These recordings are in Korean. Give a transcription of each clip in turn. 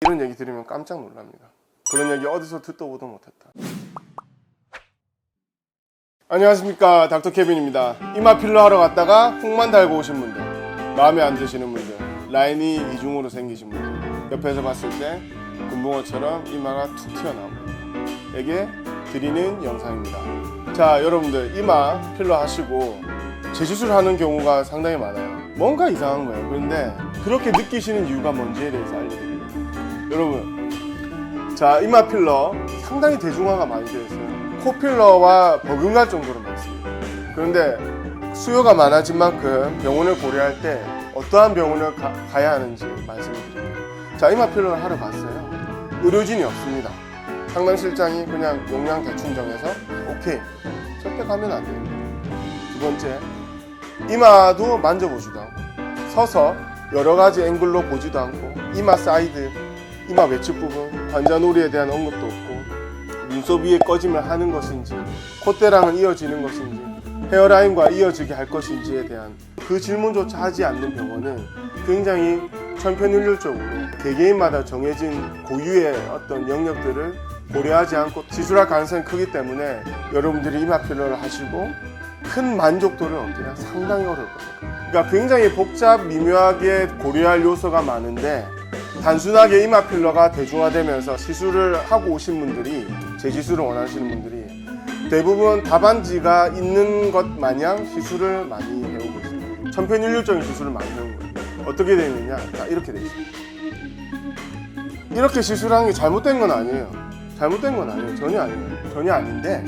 이런 얘기 들으면 깜짝 놀랍니다. 그런 얘기 어디서 듣도 보도 못했다. 안녕하십니까, 닥터 케빈입니다. 이마 필러 하러 갔다가 훅만 달고 오신 분들, 마음에 안 드시는 분들, 라인이 이중으로 생기신 분들, 옆에서 봤을 때 금붕어처럼 이마가 툭 튀어나온 분들에게 드리는 영상입니다. 자, 여러분들 이마 필러 하시고 재시술하는 경우가 상당히 많아요. 뭔가 이상한 거예요. 그런데 그렇게 느끼시는 이유가 뭔지에 대해서 알려드릴게요. 여러분, 자, 이마 필러 상당히 대중화가 많이 되어 있어요. 코 필러와 버금갈 정도로 많습니다. 그런데 수요가 많아진 만큼 병원을 고려할 때 어떠한 병원을 가야 하는지 말씀을 드릴게요. 자, 이마 필러를 하러 갔어요. 의료진이 없습니다. 상담실장이 그냥 용량 대충 정해서 오케이, 절대 가면 안 됩니다. 두 번째, 이마도 만져보지도 않고 서서 여러 가지 앵글로 보지도 않고 이마 사이드, 이마 외측 부분, 관자놀이에 대한 언급도 없고 눈썹 위에 꺼짐을 하는 것인지 콧대랑은 이어지는 것인지 헤어라인과 이어지게 할 것인지에 대한 그 질문조차 하지 않는 병원은 굉장히 천편일률적으로 개개인마다 정해진 고유의 어떤 영역들을 고려하지 않고 시술할 가능성이 크기 때문에 여러분들이 이마 필러를 하시고 큰 만족도를 얻기가 상당히 어려울 겁니다. 그러니까 굉장히 복잡 미묘하게 고려할 요소가 많은데 단순하게 이마 필러가 대중화되면서 시술을 하고 오신 분들이, 재시술을 원하시는 분들이 대부분 답안지가 있는 것 마냥 시술을 많이 해오고 있습니다. 천편일률적인 시술을 많이 해오는 거예요. 어떻게 되어 있느냐? 자, 이렇게 되어 있습니다. 이렇게 시술하는 게 잘못된 건 아니에요. 잘못된 건 아니에요. 전혀 아니에요. 전혀 아닌데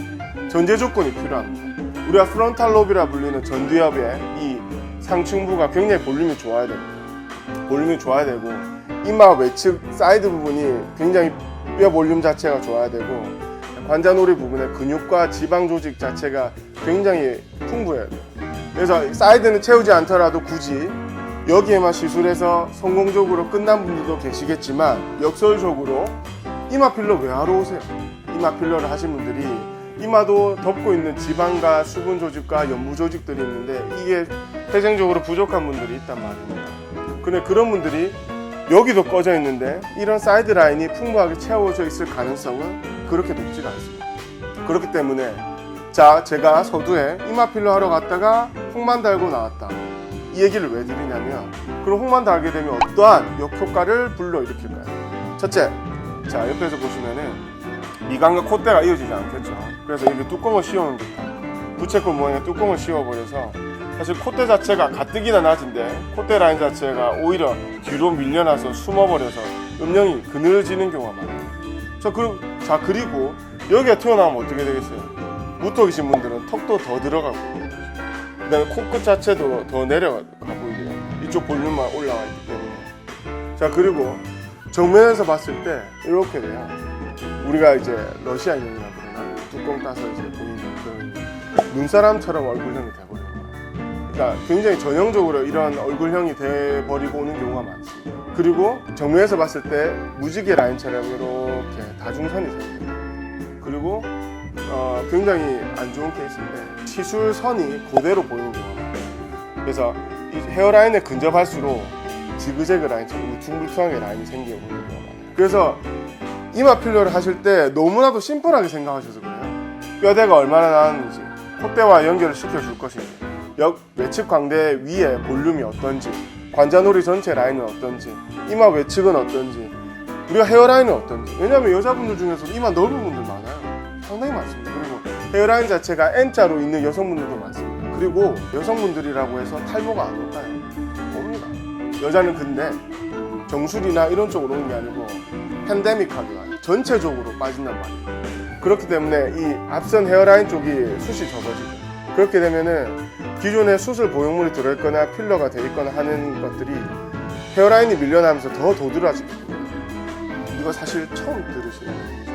전제 조건이 필요합니다. 우리가 프론탈 로비라 불리는 전두엽의 이 상층부가 굉장히 볼륨이 좋아야 됩니다. 볼륨이 좋아야 되고 이마 외측 사이드 부분이 굉장히 뼈 볼륨 자체가 좋아야 되고 관자놀이 부분의 근육과 지방 조직 자체가 굉장히 풍부해야 돼요. 그래서 사이드는 채우지 않더라도 굳이 여기에만 시술해서 성공적으로 끝난 분들도 계시겠지만 역설적으로 이마 필러 왜 하러 오세요? 이마 필러를 하신 분들이 이마도 덮고 있는 지방과 수분 조직과 연부 조직들이 있는데 이게 태생적으로 부족한 분들이 있단 말입니다. 근데 그런 분들이 여기도 꺼져 있는데 이런 사이드 라인이 풍부하게 채워져 있을 가능성은 그렇게 높지가 않습니다. 그렇기 때문에 자, 제가 서두에 이마 필러 하러 갔다가 훅만 달고 나왔다. 이 얘기를 왜 드리냐면 그럼 훅만 달게 되면 어떠한 역효과를 불러일으킬까요? 첫째, 자, 옆에서 보시면은 미간과 콧대가 이어지지 않겠죠. 그래서 이렇게 뚜껑을 씌우는 듯한 부채꼴 모양의 뚜껑을 씌워버려서 사실 콧대 자체가 가뜩이나 낮은데 콧대 라인 자체가 오히려 뒤로 밀려나서 숨어버려서 음영이 그늘지는 경우가 많아요. 자, 그리고 여기가 튀어나오면 어떻게 되겠어요? 무턱이신 분들은 턱도 더 들어가고 그 다음에 코끝 자체도 더 내려가 보이고요. 이쪽 볼륨만 올라와 있기 때문에. 자, 그리고 정면에서 봤을 때 이렇게 돼요. 우리가 이제 러시아 인형이라고 그러나 뚜껑 따서 이제 보이는 그런 눈사람처럼 얼굴형이 돼버려요. 그러니까 굉장히 전형적으로 이런 얼굴형이 돼버리고 오는 경우가 많습니다. 그리고 정면에서 봤을 때 무지개 라인처럼 이렇게 다중선이 생겨요. 그리고 굉장히 안 좋은 케이스인데 시술선이 그대로 보이는 경우가 많아요. 그래서 이 헤어라인에 근접할수록 지그재그 라인처럼 울퉁불퉁하게 라인이 생기고 오는 경우가 많아요. 그래서 이마 필러를 하실 때 너무나도 심플하게 생각하셔서 그래요. 뼈대가 얼마나 나왔는지, 콧대와 연결을 시켜줄 것인지, 외측 광대 위에 볼륨이 어떤지, 관자놀이 전체 라인은 어떤지, 이마 외측은 어떤지, 우리가 헤어라인은 어떤지. 왜냐하면 여자분들 중에서 이마 넓은 분들 많아요. 상당히 많습니다. 그리고 헤어라인 자체가 N자로 있는 여성분들도 많습니다. 그리고 여성분들이라고 해서 탈모가 안 올까요? 옵니다. 여자는 근데 정수리나 이런 쪽으로 오는 게 아니고 팬데믹하게 와요. 전체적으로 빠진단 말이에요. 그렇기 때문에 이 앞선 헤어라인 쪽이 숱이 적어지죠. 그렇게 되면은 기존에 수술 보형물이 들어있거나 필러가 돼 있거나 하는 것들이 헤어라인이 밀려나면서 더 도드라지게 됩니다. 이거 사실 처음 들으시는 얘기죠.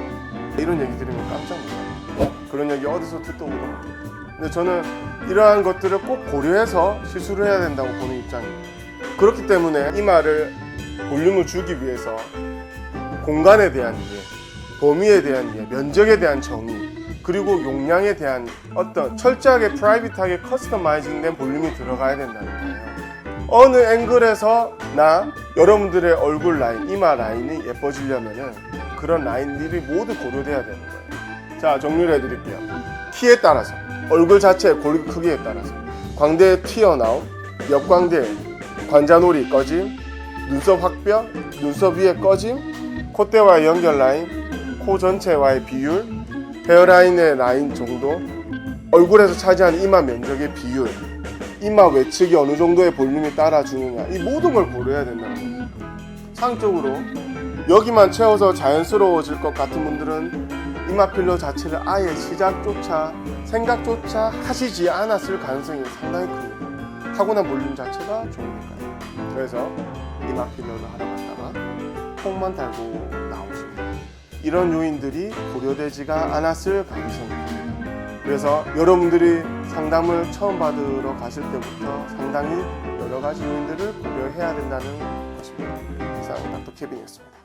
이런 얘기 들으면 깜짝 놀라요. 그런 얘기 어디서 듣도 보도 못해요. 근데 저는 이러한 것들을 꼭 고려해서 시술을 해야 된다고 보는 입장입니다. 그렇기 때문에 이마를 볼륨을 주기 위해서 공간에 대한 이해, 범위에 대한 이해, 면적에 대한 정의, 그리고 용량에 대한 어떤 철저하게 프라이빗하게 커스터마이징된 볼륨이 들어가야 된다는 거예요. 어느 앵글에서 여러분들의 얼굴 라인, 이마 라인이 예뻐지려면은 그런 라인들이 모두 고려돼야 되는 거예요. 자, 정리를 해드릴게요. 키에 따라서, 얼굴 자체의 골 크기에 따라서 광대의 튀어나옴, 옆광대 관자놀이 꺼짐, 눈썹 확뼈, 눈썹 위에 꺼짐, 콧대와의 연결 라인, 코 전체와의 비율, 헤어라인의 라인 정도, 얼굴에서 차지하는 이마 면적의 비율, 이마 외측이 어느 정도의 볼륨이 따라주느냐, 이 모든 걸 고려해야 된다는 겁니다. 상적으로 여기만 채워서 자연스러워질 것 같은 분들은 이마 필러 자체를 아예 시작조차 생각조차 하시지 않았을 가능성이 상당히 큽니다. 타고난 볼륨 자체가 좋으니까요. 그래서 이마 필러를 하러 갔다가 콩만 달고 나오십니다. 이런 요인들이 고려되지가 않았을 가능성이 큽니다. 그래서 여러분들이 상담을 처음 받으러 가실 때부터 상당히 여러 가지 요인들을 고려해야 된다는 것입니다. 이상 닥터 케빈이었습니다.